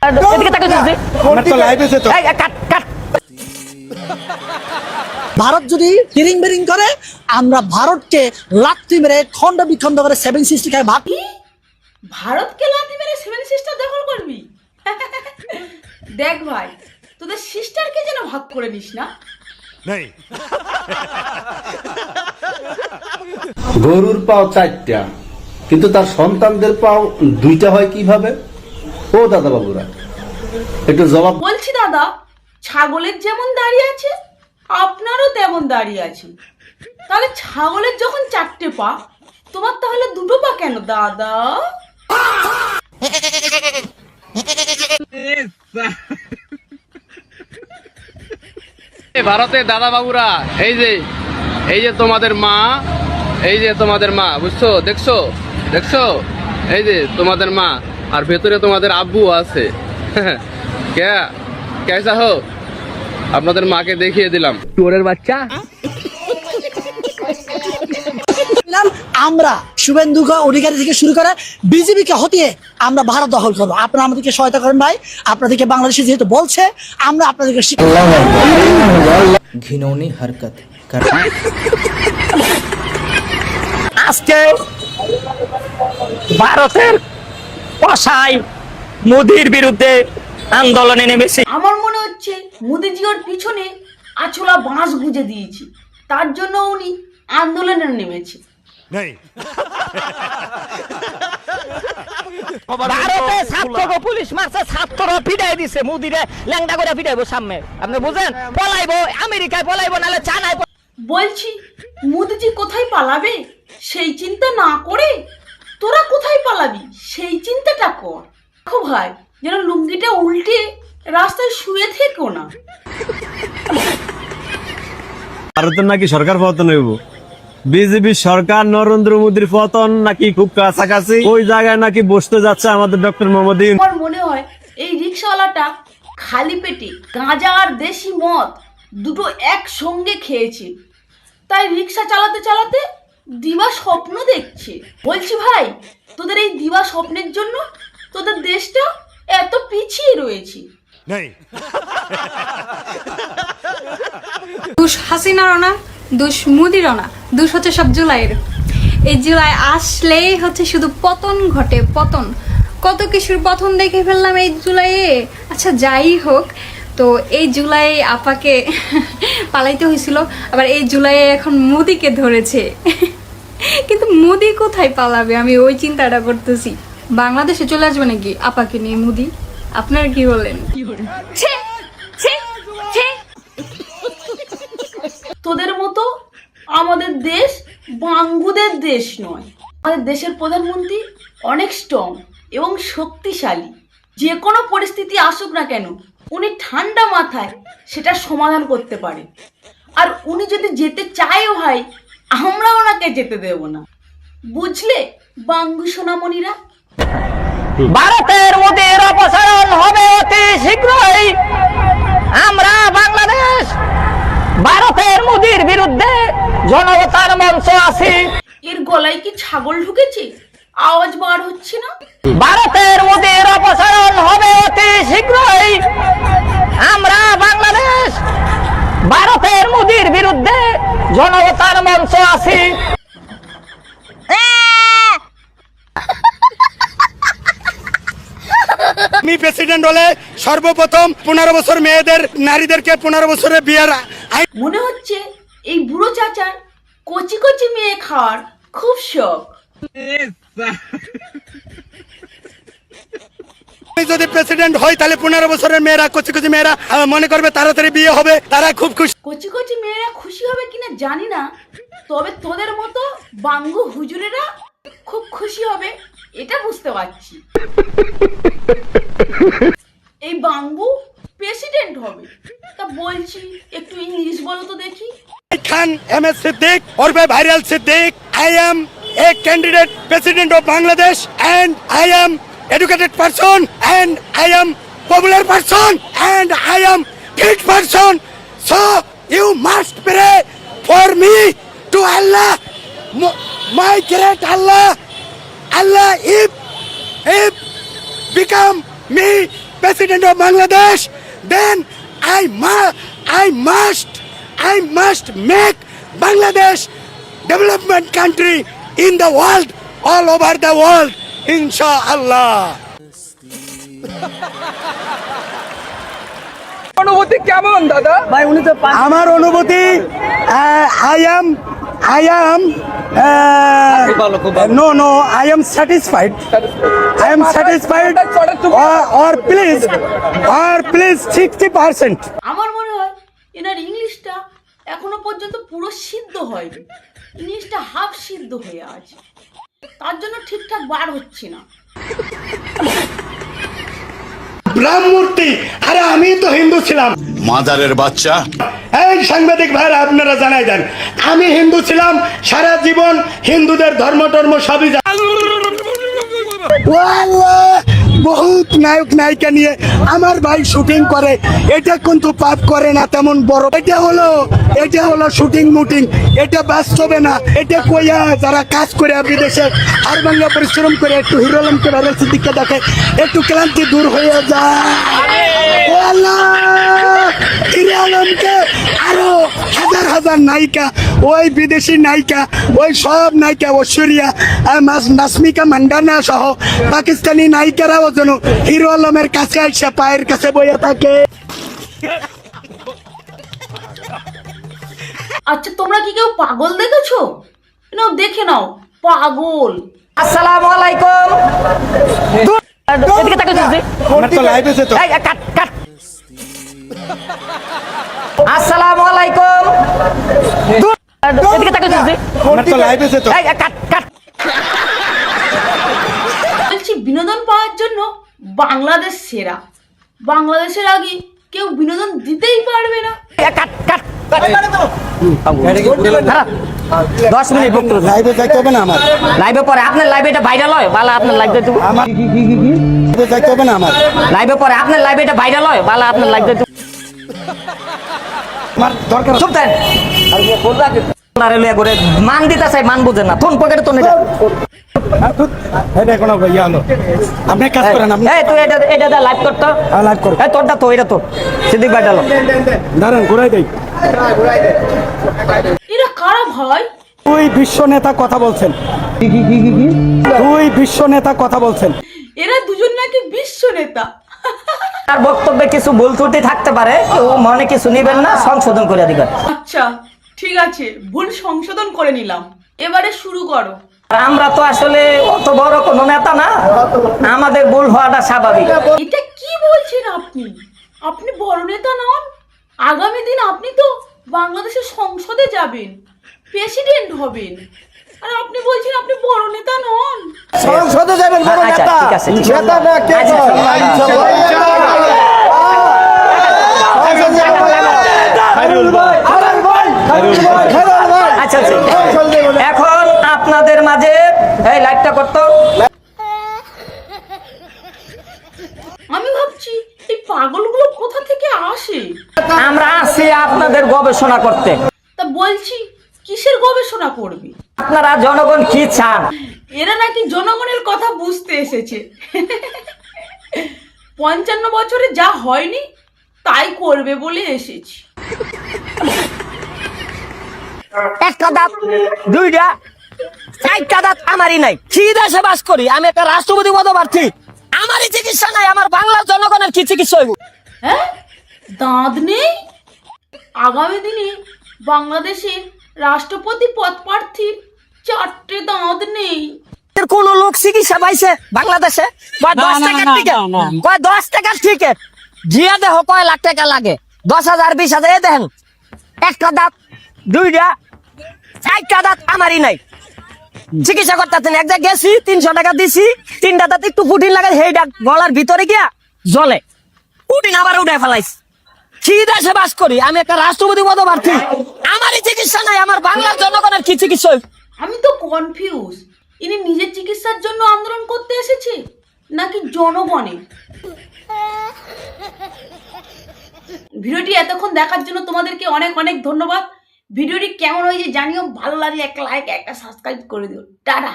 এদিকে তাকাই দিছি আমার তো লাইভ আছে তো এই কাট কাট ভারত যদি হিরিং বেরিং করে আমরা ভারতকে লাথি মেরে খন্ড বিখন্ড করে 760 খায় ভাগ। ভারতকে লাথি মেরে 7 সিস্টার দখল করবি? দেখ ভাই, তোদের সিস্টারকে যেন ভাগ করে নিস না। গরুর পাও 4টা, কিন্তু তার সন্তানদের পাও 2টা হয় কিভাবে? ও দাদা বাবুরা একটু জবাব। বলছি দাদা, ছাগলের যেমন দাঁড়িয়ে আছে আপনারও তেমন দাঁড়িয়ে আছে। তাহলে ছাগলের যখন 4টে পা, তোমার তাহলে 2টো পা কেন দাদা? ভারতের দাদা বাবুরা, এই যে তোমাদের মা, এই যে তোমাদের মা, বুঝছো? দেখছো দেখছো, এই যে তোমাদের মা, আর ভেতরে তোমাদের আব্বু আছে। কেসা হো, আপনাদের মাকে দেখিয়ে দিলাম। চোরের বাচ্চা। আমরা শুভেন্দু অধিকারী থেকে শুরু করে বিজেপিকে হটিয়ে আমরা ভারত দখল করবো। আপনারা আমাদেরকে সহায়তা করেন ভাই, আপনাদেরকে বাংলাদেশে যেহেতু বলছে আমরা আপনাদেরকে ঘিনৌনি হরকত আজকে ভারতের কসাই মোদির বিরুদ্ধে আন্দোলনে নেমেছে। আমার মনে হচ্ছে মোদিজি ওর পিছনে আছলা বাঁশ গুঁজে দিয়েছে, তার জন্য উনি আন্দোলনে নেমেছে। ভারতে ছাত্রকে পুলিশ মারছে, ছাত্ররা পিটাই দিছে, মোদিরে ল্যাংডা করে পিটাইবো সামনে। আপনি বুঝেন? পলাইবো, আমেরিকায় পলাইবো, নাহলে চায়নায়। বলছি মোদিজি কোথায় পালাবে সেই চিন্তা না করে তোরা কোথায় পালাবি সেই চিন্তাটা কর। দেখো ভাই, যেন লুঙ্গিটা উল্টে রাস্তায় শুয়ে থেকো না। ভারতের নাকি সরকার পতন হইব, বিজেপি সরকার নরেন্দ্র মোদীর পতন নাকি খুব কাছাকাছি, ওই জায়গায় নাকি বসতে যাচ্ছে আমাদের ডক্টর মোহাম্মদ ইউনূস। আমার মনে হয় এই রিক্সাওয়ালাটা খালি পেটে গাঁজা আর দেশি মদ দুটো একসঙ্গে খেয়েছে, তাই রিক্সা চালাতে চালাতে দিবা স্বপ্ন দেখছে। বলছি ভাই, তোদের এই দিবা স্বপ্নের জন্য তোদের দেশটা এত পিছিয়ে রয়েছে। দুষ হাসিনারও না, দুষ মুদিরও না, দুষ হচ্ছে সব জুলাইয়ের। এই জুলাই আসলেই হচ্ছে শুধু পতন ঘটে, পতন। কত কিছুর পতন দেখে ফেললাম এই জুলাইয়ে। আচ্ছা যাই হোক, তো এই জুলাই আপাকে পালাইতে হয়েছিল, আবার এই জুলাইয়ে এখন মোদিকে ধরেছে। কিন্তু মোদি কোথায় পালাবে, আমি ওই চিন্তাটা করতেছি। বাংলাদেশে চলে আসবে নাকি আপাকে নিয়ে মোদি? আপনারা কি বলেন? তোদের মতো আমাদের দেশ বাঙ্গুদের দেশ নয়। আমাদের দেশের প্রধানমন্ত্রী অনেক স্ট্রং এবং শক্তিশালী। যে কোনো পরিস্থিতি আসুক না কেন উনি ঠান্ডা মাথায় সেটা সমাধান করতে পারে। আর উনি যদি যেতে চায়ও ভাই, আমরা ওনাকে যেতে দেব না। বুঝলে বাঙ্গু সোনামণিরা? ভারতের মোদির অপসারণ হবে অতি শীঘ্রই। আমরা বাংলাদেশ ভারতের মোদির বিরুদ্ধে জনতার মঞ্চ আছি। এর গলায় কি ছাগল ঢুকেছে? আওয়াজ বার হচ্ছে না। ভারতের মোদির অপসারণ হবে অতি শীঘ্রই। আমরা বাংলাদেশ ভারতের মোদির বিরুদ্ধে জনতার মঞ্চ আছি। আমি প্রেসিডেন্ট হলে সর্বপ্রথম 15 বছর মেয়েদের, নারীদেরকে 15 বছরের বিয়ের মনে হচ্ছে এই বুড়ো চাচার কচি কচি মেয়ে খাওয়ার খুব শখ। যদি প্রেসিডেন্ট হয় তাহলে 15 বছরের মেয়েরা, কচি কচি মেয়েরা মনে করবে তাড়াতাড়ি বিয়ে হবে, তারা খুব খুশি। কচি কচি মেয়েরা খুশি হবে কিনা জানি না, তবে তোদের মতো বাঙ্গু হুজুরেরা খুব খুশি হবে এটা বুঝতে পারছি। এই বাঙ্গু প্রেসিডেন্ট হবে, তা বলছি একটু ইংলিশ বলো তো দেখি। খান MS Siddiq or by Viral Siddiq, I am a candidate president of Bangladesh and I am educated person and I am popular person and I am great person, so you must pray for me to Allah, my great Allah. Allah if become me President of Bangladesh, then I must make Bangladesh development country in the world, all over the world, inshallah. অনুভূতি কেমন দাদা? ভাই উনি তো আমার অনুভূতি I am satisfied. or please 60%. আমার মনে হয় এনার ইংলিশটা এখনো পর্যন্ত পুরো সিদ্ধ হয়নি, ইংলিশটা হাফ সিদ্ধ হয়ে আছে, তার জন্য ঠিকঠাক বার হচ্ছে না। ব্রাহ্মূর্তি, আরে আমি তো হিন্দু ছিলাম। মাদারের বাচ্চা। এই সাংবাদিক ভাইরা আপনারা জানাই দেন, আমি হিন্দু ছিলাম সারা জীবন, হিন্দুদের ধর্ম টর্ম সবই বহুত নায়ক নায়িকা নিয়ে আমার ভাই শুটিং করে, এটা কিন্তু পাপ করে না তেমন বড়, এটা হলো শুটিং মুটিং, এটা বাস্তবে না। এটা কইয়া যারা কাজ করে বিদেশে আর বাংলা পরিশ্রম করে একটু হিরো আলমকে ভাইরাল সিদ্দিককে দেখে একটু ক্লান্তি দূর হয়ে যায়। ও আল্লাহ, হিরো আলমকে আরো হাজার হাজার নায়িকা, ওই বিদেশি নায়িকা, ওই সব নায়িকা ঐশ্বরিয়া নাসমিকা মান্ডানা সহ পাকিস্তানি নায়িকারাও যেন হিরো আলমের কাছে আইসা পায়ের কাছে বইয়া থাকে। আচ্ছা, তোমরা কি কেউ পাগল দেখেছো? নাও দেখে নাও, পাগল। আসসালামু আলাইকুম। এদিকে তাকাও দিদি। আমার তো লাইভ আছে তো। এই কাট। আসসালামু আলাইকুম। এদিকে তাকাও দিদি। আমার তো লাইভ আছে তো। এই কাট। বলছি, বিনোদন পাওয়ার জন্য বাংলাদেশ সেরা। বাংলাদেশের আগে কেউ বিনোদন দিতেই পারবে না। কাট 10 মিনিট বক্তব্য। লাইভে যাইতে হবে না আমার। লাইভে পরে আপনার লাইভে এটা ভাইরাল হয়, বালা আপনার লাইভ দিতে আমার কি লাইভে যাইতে হবে না আমার। লাইভে পরে আপনার লাইভে এটা ভাইরাল হয়, বালা আপনার লাইভ দিতে আমার দরকার। চুপ থাকেন। আর কি বলবা কি আরে লয়া করে মান দিতা চাই, মান বুঝেন না, ফোন পকেটে তো নেটা। এটা কোনো ইয়া হলো, আপনি কাজ করেন। আপনি এই তুই এটা লাইভ করতো। লাইভ করো। এই তোরটা তো, এটা তো সিদ্দিক ভাই ডালো। দাঁড়ান, ঘুরাই দেই। এরা কারা ভাই? তুই বিশ্ব নেতা কথা বলছেন। তুই বিশ্ব নেতা কথা বলছেন। এরা দুজন নাকি বিশ্ব নেতা। তার বক্তব্যে কিছু ভুল ত্রুটি থাকতে পারে, কেউ মনে কিছু নিবেন না, সংশোধন করে দিবেন। আচ্ছা ঠিক আছে, ভুল সংশোধন করে নিলাম, এবারে শুরু করো। আমরা তো আসলে অত বড় কোনো নেতা না, আমাদের ভুল হওয়াটা স্বাভাবিক। এটা কি বলছেন আপনি? আপনি বড় নেতা নন? আগামী দিন আপনি তো বাংলাদেশের সংসদে যাবেন, প্রেসিডেন্ট হবেন, আর আপনি বলছেন আপনি বড় নেতা নন? সংসদে যাবেন বড় আচ্ছা, নেতা। ঠিক আছে, নেতা না কে? আচ্ছা, এখন আপনাদের মাঝে এই লাইভটা করতো। আমি ভাবছি এই পাগলগুলো কোথা থেকে আসে। আমরা আছি আপনাদের গবেষণা করতে। তা বলছি, কিসের গবেষণা করবে? আপনারা জনগণ কি চান? এরা নাকি জনগণের কথা বুঝতে এসেছে। 55 বছরে যা হয়নি তাই করবে বলে এসেছি। একটা দাঁত, দুইটা, 4টা দাঁত আমারই নাই। কি দেশে বাস করি? আমি একটা রাষ্ট্রপতি পদপ্রার্থী, আমারই চিকিৎসা নাই, আমার বাংলার জনগণের কি চিকিৎসা হইব? হ্যাঁ, দাঁত নেই? আগামী দিনে বাংলাদেশের রাষ্ট্রপতি পদ প্রার্থীর 4টে দাঁত নেই। কোন লোক চিকিৎসা পাইছে বাংলাদেশে? 10 টাকার টিকেট, 10 টাকার টিকেট জিয়া দেহ কয় লাখ টাকা লাগে, 10,000 20,000। এই দেখেন, একটা দাঁত, দুইটা, 4টা দাঁত আমারই নাই, চিকিৎসা করতেছেন। এক জায়গায় গেছি, 300 টাকা দিছি, 3টা দাঁত একটু পুটিন লাগে, সেইটা গলার ভিতরে গিয়া জলে, পুটিন আবার উঠে ফেলাইছে। কি দেশে বাস করি? আমি একটা রাষ্ট্রপতি পদপ্রার্থী, আমারই চিকিৎসা নাই, আমার বাংলার জনগণের কি চিকিৎসা? আমি তো কনফিউজ, ইনি নিজের চিকিৎসার জন্য আন্দোলন করতে এসেছে নাকি জনগণের? ভিডিওটি এতক্ষণ দেখার জন্য তোমাদেরকে অনেক অনেক ধন্যবাদ। ভিডিওটি কেমন হয়েছে জানিও, ভালো লাগলে একটা লাইক, একটা সাবস্ক্রাইব করে দিও। টাটা।